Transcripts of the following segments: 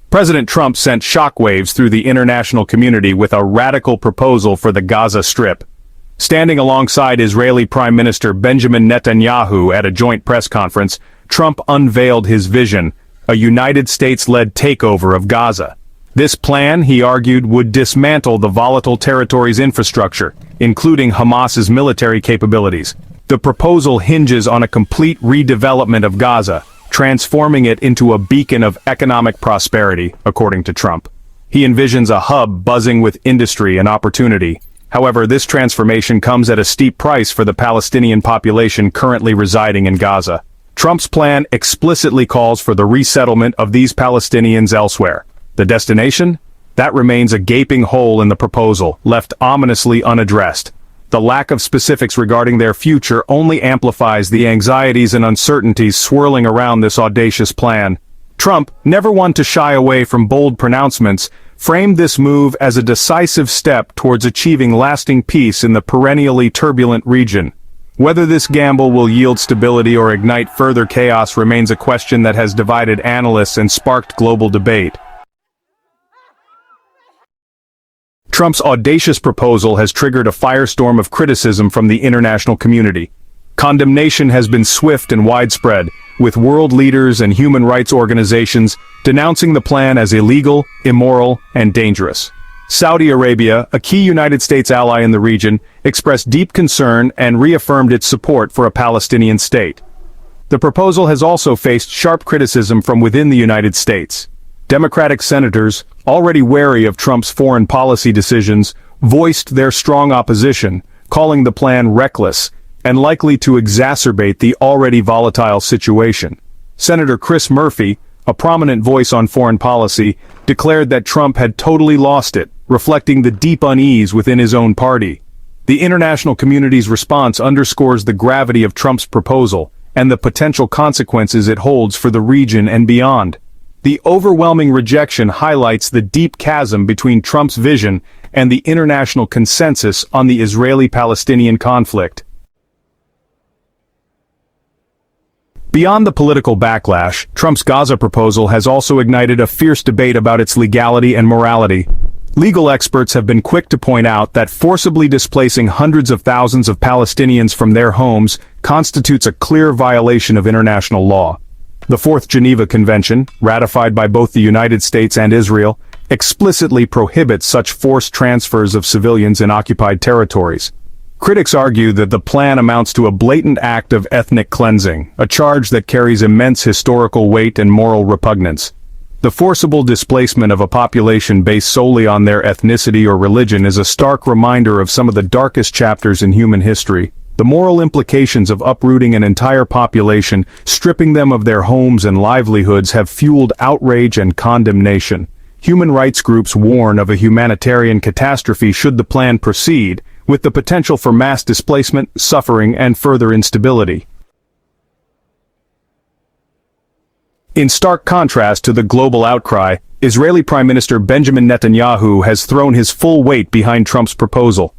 President Trump sent shockwaves through the international community with a radical proposal for the Gaza Strip. Standing alongside Israeli Prime Minister Benjamin Netanyahu at a joint press conference, Trump unveiled his vision, a United States-led takeover of Gaza. This plan, he argued, would dismantle the volatile territory's infrastructure, including Hamas's military capabilities. The proposal hinges on a complete redevelopment of Gaza, transforming it into a beacon of economic prosperity, according to Trump. He envisions a hub buzzing with industry and opportunity. However, this transformation comes at a steep price for the Palestinian population currently residing in Gaza. Trump's plan explicitly calls for the resettlement of these Palestinians elsewhere. The destination? That remains a gaping hole in the proposal, left ominously unaddressed. The lack of specifics regarding their future only amplifies the anxieties and uncertainties swirling around this audacious plan. Trump, never one to shy away from bold pronouncements, framed this move as a decisive step towards achieving lasting peace in the perennially turbulent region. Whether this gamble will yield stability or ignite further chaos remains a question that has divided analysts and sparked global debate. Trump's audacious proposal has triggered a firestorm of criticism from the international community. Condemnation has been swift and widespread, with world leaders and human rights organizations denouncing the plan as illegal, immoral, and dangerous. Saudi Arabia, a key United States ally in the region, expressed deep concern and reaffirmed its support for a Palestinian state. The proposal has also faced sharp criticism from within the United States. Democratic senators, already wary of Trump's foreign policy decisions, voiced their strong opposition, calling the plan reckless and likely to exacerbate the already volatile situation. Senator Chris Murphy, a prominent voice on foreign policy, declared that Trump had totally lost it, reflecting the deep unease within his own party. The international community's response underscores the gravity of Trump's proposal and the potential consequences it holds for the region and beyond. The overwhelming rejection highlights the deep chasm between Trump's vision and the international consensus on the Israeli-Palestinian conflict. Beyond the political backlash, Trump's Gaza proposal has also ignited a fierce debate about its legality and morality. Legal experts have been quick to point out that forcibly displacing hundreds of thousands of Palestinians from their homes constitutes a clear violation of international law. The Fourth Geneva Convention, ratified by both the United States and Israel, explicitly prohibits such forced transfers of civilians in occupied territories. Critics argue that the plan amounts to a blatant act of ethnic cleansing, a charge that carries immense historical weight and moral repugnance. The forcible displacement of a population based solely on their ethnicity or religion is a stark reminder of some of the darkest chapters in human history. The moral implications of uprooting an entire population, stripping them of their homes and livelihoods, have fueled outrage and condemnation. Human rights groups warn of a humanitarian catastrophe should the plan proceed, with the potential for mass displacement, suffering, and further instability. In stark contrast to the global outcry, Israeli Prime Minister Benjamin Netanyahu has thrown his full weight behind Trump's proposal.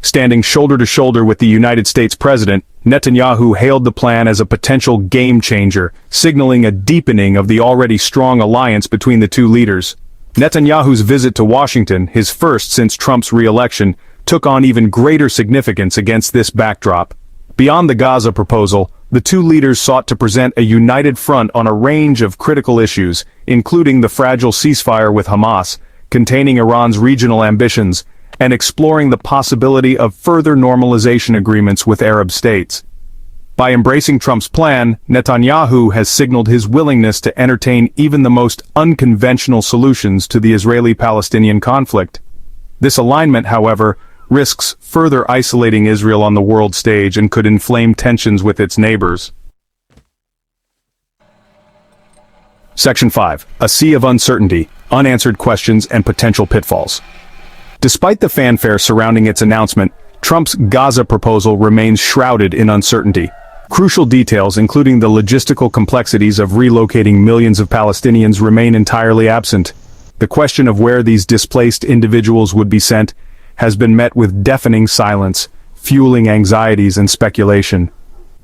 Standing shoulder to shoulder with the United States president, Netanyahu hailed the plan as a potential game-changer, signaling a deepening of the already strong alliance between the two leaders. Netanyahu's visit to Washington, his first since Trump's re-election, took on even greater significance against this backdrop. Beyond the Gaza proposal, the two leaders sought to present a united front on a range of critical issues, including the fragile ceasefire with Hamas, containing Iran's regional ambitions, and exploring the possibility of further normalization agreements with Arab states. By embracing Trump's plan, Netanyahu has signaled his willingness to entertain even the most unconventional solutions to the Israeli-Palestinian conflict. This alignment, however, risks further isolating Israel on the world stage and could inflame tensions with its neighbors. Section 5. A sea of uncertainty, unanswered questions, and potential pitfalls. Despite the fanfare surrounding its announcement, Trump's Gaza proposal remains shrouded in uncertainty. Crucial details, including the logistical complexities of relocating millions of Palestinians, remain entirely absent. The question of where these displaced individuals would be sent has been met with deafening silence, fueling anxieties and speculation.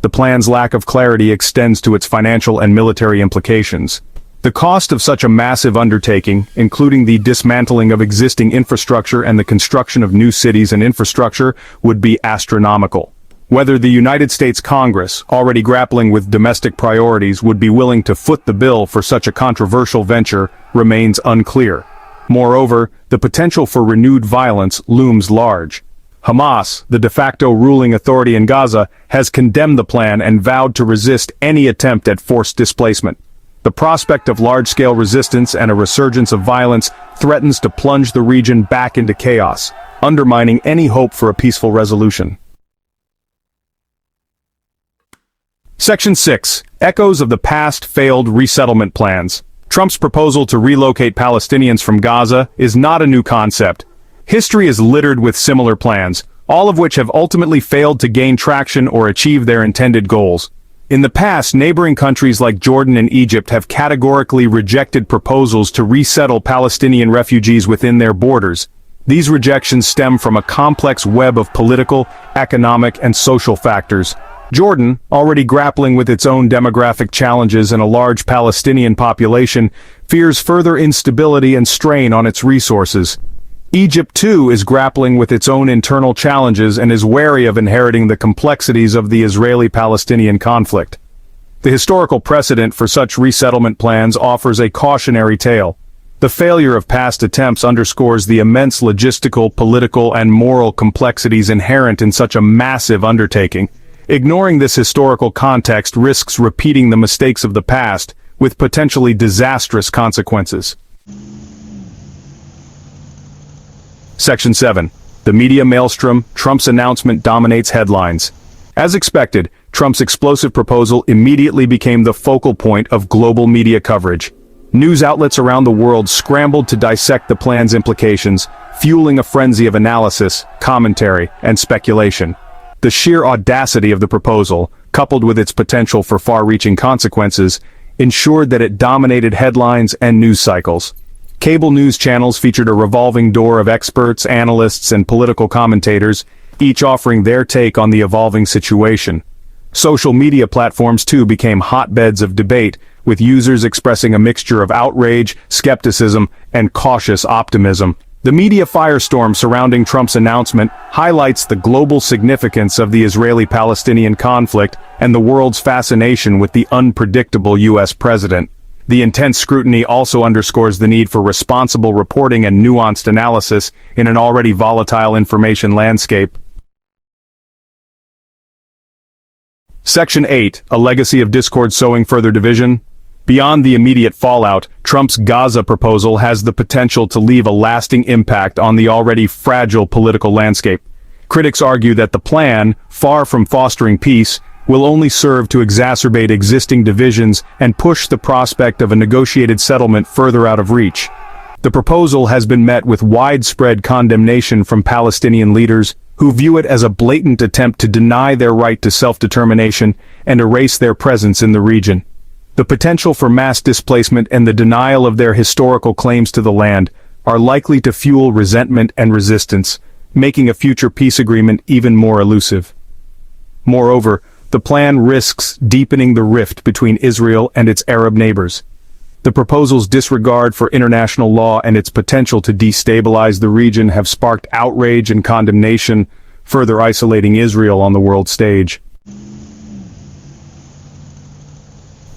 The plan's lack of clarity extends to its financial and military implications. The cost of such a massive undertaking, including the dismantling of existing infrastructure and the construction of new cities and infrastructure, would be astronomical. Whether the United States Congress, already grappling with domestic priorities, would be willing to foot the bill for such a controversial venture remains unclear. Moreover, the potential for renewed violence looms large. Hamas, the de facto ruling authority in Gaza, has condemned the plan and vowed to resist any attempt at forced displacement. The prospect of large-scale resistance and a resurgence of violence threatens to plunge the region back into chaos, undermining any hope for a peaceful resolution. Section 6. Echoes of the past failed resettlement plans. Trump's proposal to relocate Palestinians from Gaza is not a new concept. History is littered with similar plans, all of which have ultimately failed to gain traction or achieve their intended goals. In the past, neighboring countries like Jordan and Egypt have categorically rejected proposals to resettle Palestinian refugees within their borders. These rejections stem from a complex web of political, economic, and social factors. Jordan, already grappling with its own demographic challenges and a large Palestinian population, fears further instability and strain on its resources. Egypt, too, is grappling with its own internal challenges and is wary of inheriting the complexities of the Israeli-Palestinian conflict. The historical precedent for such resettlement plans offers a cautionary tale. The failure of past attempts underscores the immense logistical, political, and moral complexities inherent in such a massive undertaking. Ignoring this historical context risks repeating the mistakes of the past, with potentially disastrous consequences. Section 7. The media maelstrom. Trump's announcement dominates headlines. As expected, Trump's explosive proposal immediately became the focal point of global media coverage. News outlets around the world scrambled to dissect the plan's implications, fueling a frenzy of analysis, commentary, and speculation. The sheer audacity of the proposal, coupled with its potential for far-reaching consequences, ensured that it dominated headlines and news cycles. Cable news channels featured a revolving door of experts, analysts, and political commentators, each offering their take on the evolving situation. Social media platforms, too, became hotbeds of debate, with users expressing a mixture of outrage, skepticism, and cautious optimism. The media firestorm surrounding Trump's announcement highlights the global significance of the Israeli-Palestinian conflict and the world's fascination with the unpredictable U.S. president. The intense scrutiny also underscores the need for responsible reporting and nuanced analysis in an already volatile information landscape. Section 8. A legacy of discord sowing further division. Beyond the immediate fallout, Trump's Gaza proposal has the potential to leave a lasting impact on the already fragile political landscape. Critics argue that the plan, far from fostering peace, will only serve to exacerbate existing divisions and push the prospect of a negotiated settlement further out of reach. The proposal has been met with widespread condemnation from Palestinian leaders, who view it as a blatant attempt to deny their right to self-determination and erase their presence in the region. The potential for mass displacement and the denial of their historical claims to the land are likely to fuel resentment and resistance, making a future peace agreement even more elusive. Moreover, the plan risks deepening the rift between Israel and its Arab neighbors. The proposal's disregard for international law and its potential to destabilize the region have sparked outrage and condemnation, further isolating Israel on the world stage.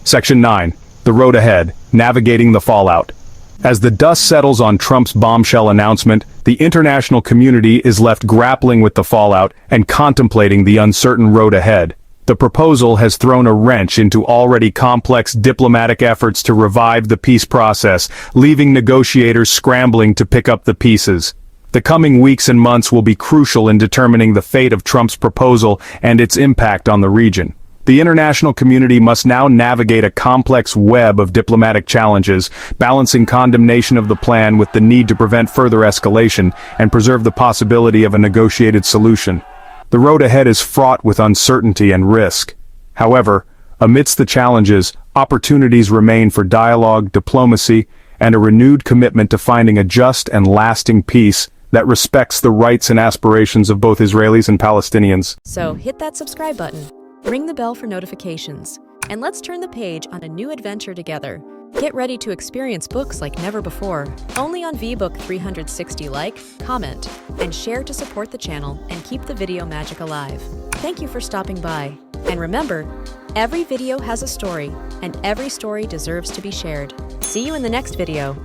Section 9. The road ahead, navigating the fallout. As the dust settles on Trump's bombshell announcement, the international community is left grappling with the fallout and contemplating the uncertain road ahead. The proposal has thrown a wrench into already complex diplomatic efforts to revive the peace process, leaving negotiators scrambling to pick up the pieces. The coming weeks and months will be crucial in determining the fate of Trump's proposal and its impact on the region. The international community must now navigate a complex web of diplomatic challenges, balancing condemnation of the plan with the need to prevent further escalation and preserve the possibility of a negotiated solution. The road ahead is fraught with uncertainty and risk. However, amidst the challenges, opportunities remain for dialogue, diplomacy, and a renewed commitment to finding a just and lasting peace that respects the rights and aspirations of both Israelis and Palestinians. So hit that subscribe button, ring the bell for notifications, and let's turn the page on a new adventure together. Get ready to experience books like never before, only on VBook 360. Like, comment, and share to support the channel and keep the video magic alive. Thank you for stopping by. And remember, every video has a story, and every story deserves to be shared. See you in the next video.